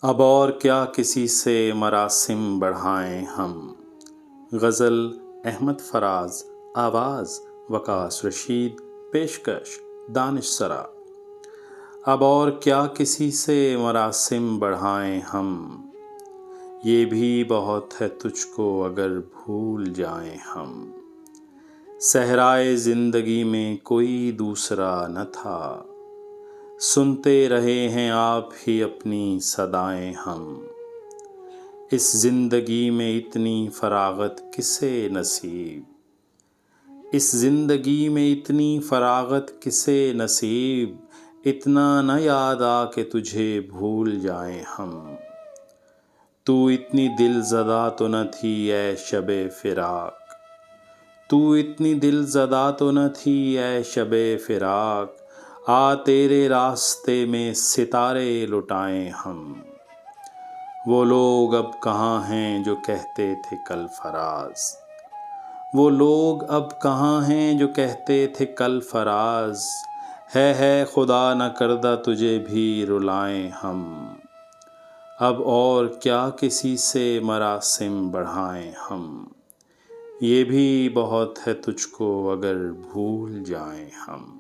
اب اور کیا کسی سے مراسم بڑھائیں ہم۔ غزل احمد فراز، آواز وقاص رشید، پیشکش دانش سرا۔ اب اور کیا کسی سے مراسم بڑھائیں ہم، یہ بھی بہت ہے تجھ کو اگر بھول جائیں ہم۔ صحرائے زندگی میں کوئی دوسرا نہ تھا، سنتے رہے ہیں آپ ہی اپنی صدائیں ہم۔ اس زندگی میں اتنی فراغت کسے نصیب، اس زندگی میں اتنی فراغت کسے نصیب، اتنا نہ یاد آ کہ تجھے بھول جائیں ہم۔ تو اتنی دل زدہ تو نہ تھی اے شب فراق، تو اتنی دل زدہ تو نہ تھی اے شب فراق، آ تیرے راستے میں ستارے لٹائیں ہم۔ وہ لوگ اب کہاں ہیں جو کہتے تھے کل فراز، وہ لوگ اب کہاں ہیں جو کہتے تھے کل فراز، ہے خدا نہ کردہ تجھے بھی رلائیں ہم۔ اب اور کیا کسی سے مراسم بڑھائیں ہم، یہ بھی بہت ہے تجھ کو اگر بھول جائیں ہم۔